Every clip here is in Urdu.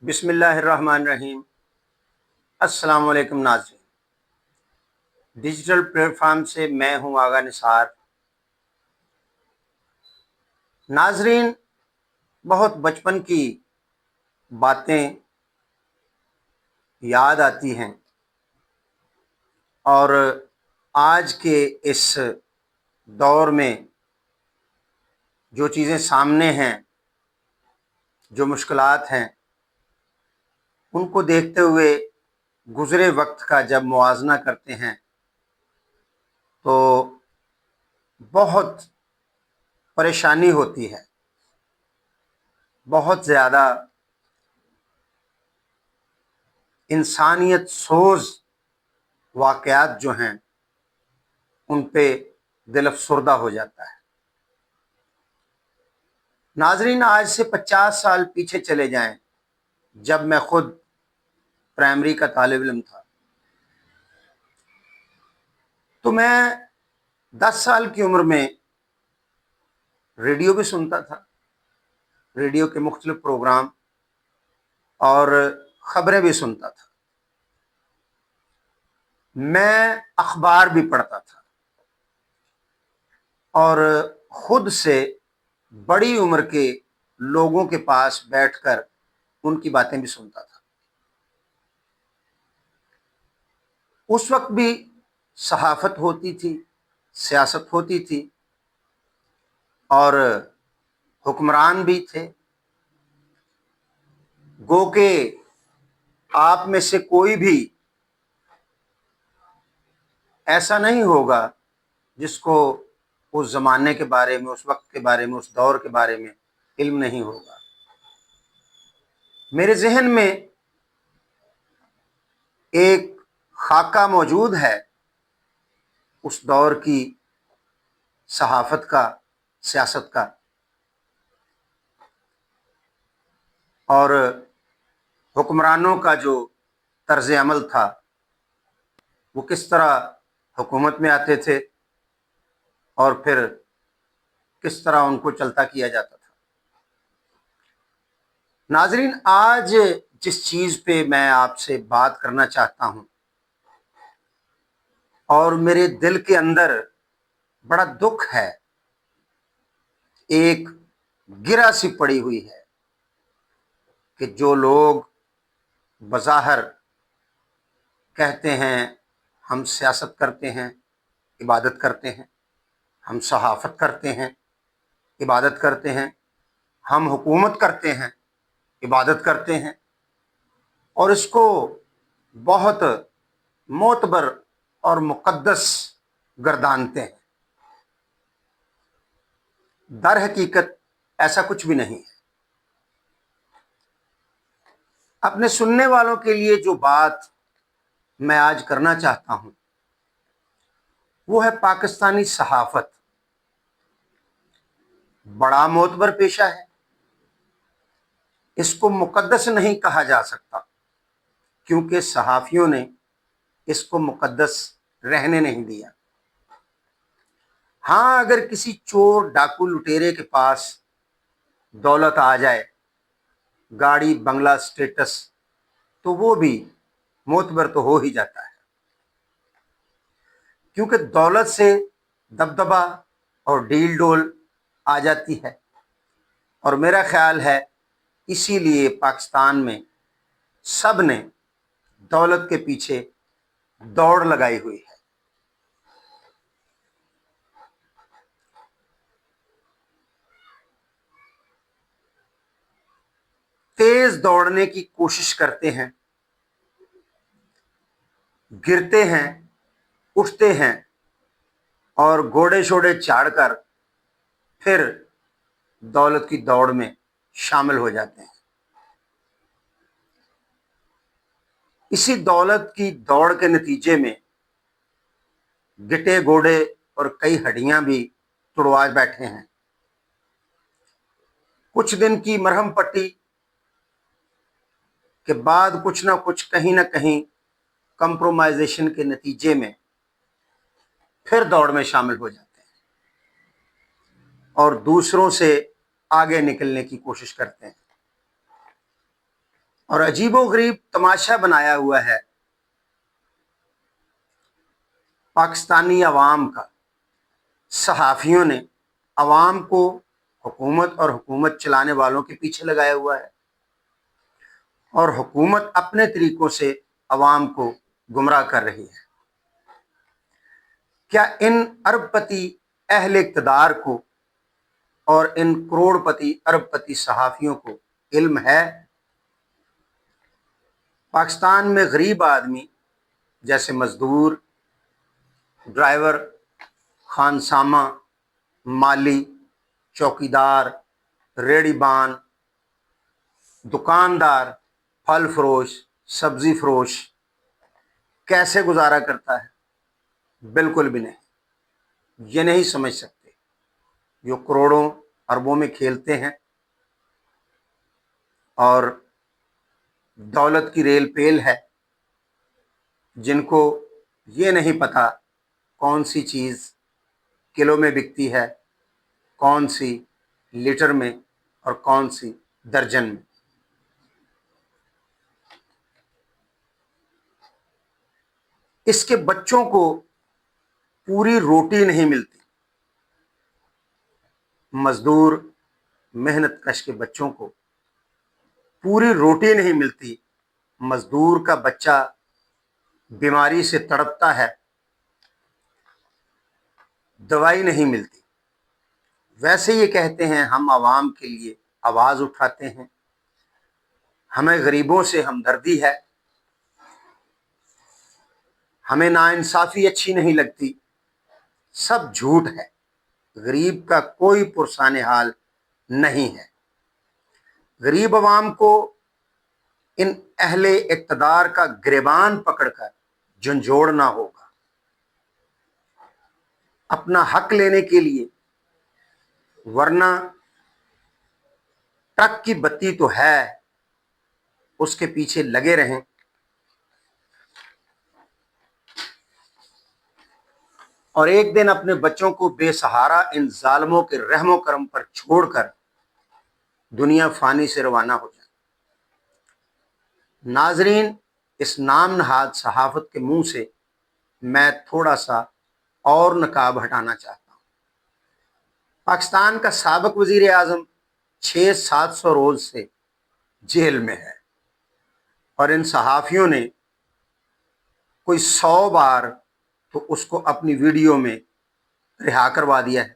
بسم اللہ الرحمن الرحیم۔ السلام علیکم ناظرین، ڈیجیٹل پلیٹ فارم سے میں ہوں آغا نثار۔ ناظرین، بہت بچپن کی باتیں یاد آتی ہیں اور آج کے اس دور میں جو چیزیں سامنے ہیں، جو مشکلات ہیں، ان کو دیکھتے ہوئے گزرے وقت کا جب موازنہ کرتے ہیں تو بہت پریشانی ہوتی ہے۔ بہت زیادہ انسانیت سوز واقعات جو ہیں ان پہ دل افسردہ ہو جاتا ہے۔ ناظرین، آج سے 50 سال پیچھے چلے جائیں، جب میں خود پرائمری کا طالب علم تھا، تو میں 10 سال کی عمر میں ریڈیو بھی سنتا تھا، ریڈیو کے مختلف پروگرام اور خبریں بھی سنتا تھا۔ میں اخبار بھی پڑھتا تھا اور خود سے بڑی عمر کے لوگوں کے پاس بیٹھ کر ان کی باتیں بھی سنتا تھا۔ اس وقت بھی صحافت ہوتی تھی، سیاست ہوتی تھی اور حکمران بھی تھے۔ گو کہ آپ میں سے کوئی بھی ایسا نہیں ہوگا جس کو اس زمانے کے بارے میں، اس وقت کے بارے میں، اس دور کے بارے میں علم نہیں ہوگا۔ میرے ذہن میں ایک خاکہ موجود ہے اس دور کی صحافت کا، سیاست کا، اور حکمرانوں کا جو طرز عمل تھا، وہ کس طرح حکومت میں آتے تھے اور پھر کس طرح ان کو چلتا کیا جاتا تھا۔ ناظرین، آج جس چیز پہ میں آپ سے بات کرنا چاہتا ہوں اور میرے دل کے اندر بڑا دکھ ہے، ایک گرہ سی پڑی ہوئی ہے کہ جو لوگ بظاہر کہتے ہیں ہم سیاست کرتے ہیں، عبادت کرتے ہیں، ہم صحافت کرتے ہیں، عبادت کرتے ہیں، ہم حکومت کرتے ہیں، عبادت کرتے ہیں، اور اس کو بہت معتبر اور مقدس گردانتے ہیں۔ در حقیقت ایسا کچھ بھی نہیں ہے۔ اپنے سننے والوں کے لیے جو بات میں آج کرنا چاہتا ہوں وہ ہے پاکستانی صحافت۔ بڑا معتبر پیشہ ہے، اس کو مقدس نہیں کہا جا سکتا کیونکہ صحافیوں نے اس کو مقدس رہنے نہیں دیا۔ ہاں، اگر کسی چور، ڈاکو، لٹیرے کے پاس دولت آ جائے، گاڑی، بنگلہ، سٹیٹس، تو وہ بھی معتبر تو ہو ہی جاتا ہے، کیونکہ دولت سے دبدبہ اور ڈیل ڈول آ جاتی ہے۔ اور میرا خیال ہے اسی لیے پاکستان میں سب نے دولت کے پیچھے دوڑ لگائی ہوئی ہے۔ تیز دوڑنے کی کوشش کرتے ہیں، گرتے ہیں، اٹھتے ہیں اور گھوڑے شوڑے چاڑ کر پھر دولت کی دوڑ میں شامل ہو جاتے ہیں۔ اسی دولت کی دوڑ کے نتیجے میں گٹے گھوڑے اور کئی ہڈیاں بھی تڑوا بیٹھے ہیں۔ کچھ دن کی مرہم پٹی کے بعد کچھ نہ کچھ، کہیں نہ کہیں کمپرومائزیشن کے نتیجے میں پھر دوڑ میں شامل ہو جاتے ہیں اور دوسروں سے آگے نکلنے کی کوشش کرتے ہیں۔ اور عجیب و غریب تماشا بنایا ہوا ہے پاکستانی عوام کا۔ صحافیوں نے عوام کو حکومت اور حکومت چلانے والوں کے پیچھے لگایا ہوا ہے، اور حکومت اپنے طریقوں سے عوام کو گمراہ کر رہی ہے۔ کیا ان ارب پتی اہل اقتدار کو اور ان کروڑ پتی ارب پتی صحافیوں کو علم ہے؟ پاکستان میں غریب آدمی جیسے مزدور، ڈرائیور، خانسامہ، مالی، چوکیدار، ریڑی بان، دکاندار، پھل فروش، سبزی فروش کیسے گزارا کرتا ہے؟ بالکل بھی نہیں۔ یہ نہیں سمجھ سکتے جو کروڑوں اربوں میں کھیلتے ہیں اور دولت کی ریل پیل ہے، جن کو یہ نہیں پتا کون سی چیز کلو میں بکتی ہے، کون سی لیٹر میں، اور کون سی درجن میں۔ اس کے بچوں کو پوری روٹی نہیں ملتی۔ مزدور محنت کش کے بچوں کو پوری روٹی نہیں ملتی۔ مزدور کا بچہ بیماری سے تڑپتا ہے، دوائی نہیں ملتی۔ ویسے یہ کہتے ہیں ہم عوام کے لیے آواز اٹھاتے ہیں، ہمیں غریبوں سے ہمدردی ہے، ہمیں ناانصافی اچھی نہیں لگتی۔ سب جھوٹ ہے۔ غریب کا کوئی پرسان حال نہیں ہے۔ غریب عوام کو ان اہل اقتدار کا گریبان پکڑ کر جھنجھوڑنا ہوگا اپنا حق لینے کے لیے، ورنہ ٹرک کی بتی تو ہے، اس کے پیچھے لگے رہیں۔ اور ایک دن اپنے بچوں کو بے سہارا ان ظالموں کے رحم و کرم پر چھوڑ کر دنیا فانی سے روانہ ہو جائے۔ ناظرین، اس نام نہاد صحافت کے منہ سے میں تھوڑا سا اور نقاب ہٹانا چاہتا ہوں۔ پاکستان کا سابق وزیر اعظم 600-700 روز سے جیل میں ہے، اور ان صحافیوں نے کوئی 100 بار تو اس کو اپنی ویڈیو میں رہا کروا دیا ہے۔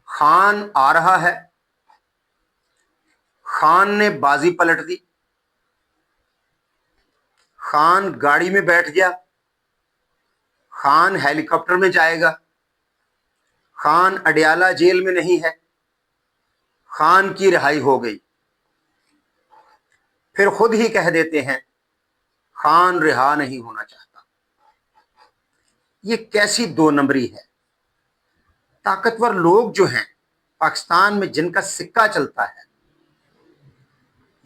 خان آ رہا ہے، خان نے بازی پلٹ دی، خان گاڑی میں بیٹھ گیا، خان ہیلی کاپٹر میں جائے گا، خان اڈیالہ جیل میں نہیں ہے، خان کی رہائی ہو گئی۔ پھر خود ہی کہہ دیتے ہیں خان رہا نہیں ہونا چاہتا۔ یہ کیسی دو نمبری ہے؟ طاقتور لوگ جو ہیں پاکستان میں، جن کا سکہ چلتا ہے،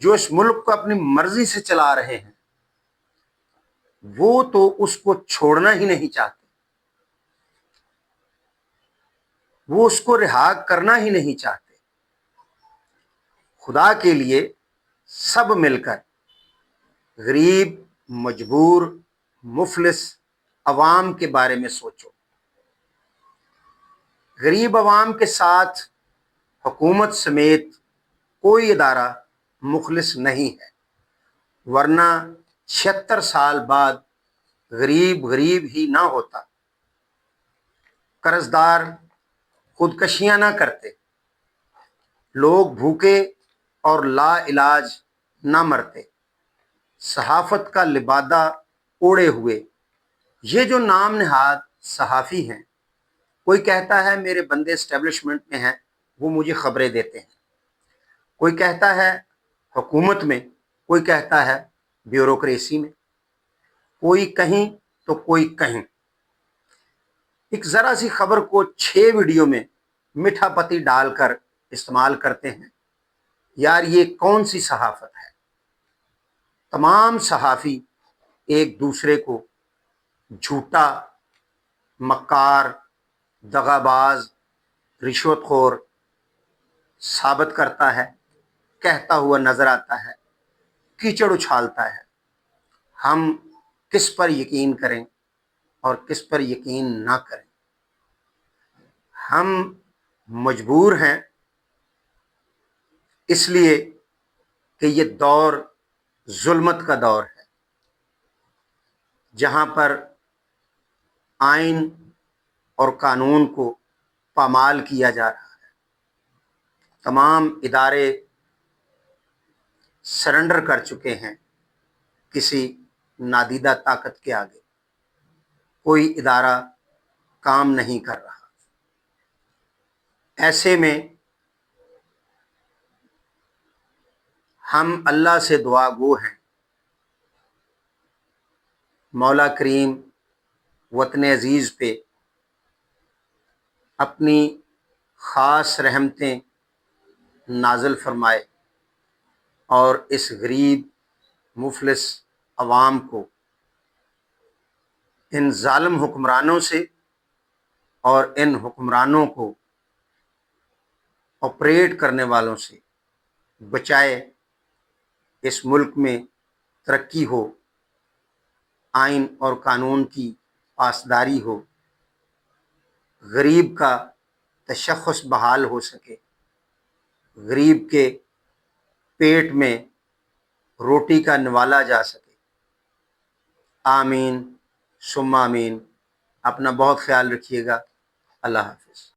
جو اس ملک کو اپنی مرضی سے چلا رہے ہیں، وہ تو اس کو چھوڑنا ہی نہیں چاہتے، وہ اس کو رہا کرنا ہی نہیں چاہتے۔ خدا کے لیے سب مل کر غریب، مجبور، مفلس عوام کے بارے میں سوچو۔ غریب عوام کے ساتھ حکومت سمیت کوئی ادارہ مخلص نہیں ہے، ورنہ 76 سال بعد غریب غریب ہی نہ ہوتا، قرض دار خودکشیاں نہ کرتے، لوگ بھوکے اور لا علاج نہ مرتے۔ صحافت کا لبادہ اوڑے ہوئے یہ جو نام نہاد صحافی ہیں، کوئی کہتا ہے میرے بندے اسٹیبلشمنٹ میں ہیں، وہ مجھے خبریں دیتے ہیں، کوئی کہتا ہے حکومت میں، کوئی کہتا ہے بیوروکریسی میں، کوئی کہیں تو کوئی کہیں۔ ایک ذرا سی خبر کو 6 ویڈیو میں میٹھا پتی ڈال کر استعمال کرتے ہیں۔ یار یہ کون سی صحافت ہے؟ تمام صحافی ایک دوسرے کو جھوٹا، مکار، دغا باز، رشوت خور ثابت کرتا ہے کہتا ہوا نظر آتا ہے، کیچڑ اچھالتا ہے۔ ہم کس پر یقین کریں اور کس پر یقین نہ کریں؟ ہم مجبور ہیں اس لیے کہ یہ دور ظلمت کا دور ہے، جہاں پر آئین اور قانون کو پامال کیا جا رہا ہے۔ تمام ادارے سرنڈر کر چکے ہیں کسی نادیدہ طاقت کے آگے۔ کوئی ادارہ کام نہیں کر رہا۔ ایسے میں ہم اللہ سے دعا گو ہیں، مولا کریم وطن عزیز پہ اپنی خاص رحمتیں نازل فرمائے اور اس غریب مفلس عوام کو ان ظالم حکمرانوں سے اور ان حکمرانوں کو آپریٹ کرنے والوں سے بچائے۔ اس ملک میں ترقی ہو، آئین اور قانون کی پاسداری ہو، غریب کا تشخص بحال ہو سکے، غریب کے پیٹ میں روٹی کا نوالا جا سکے۔ آمین ثم آمین۔ اپنا بہت خیال رکھیے گا۔ اللہ حافظ۔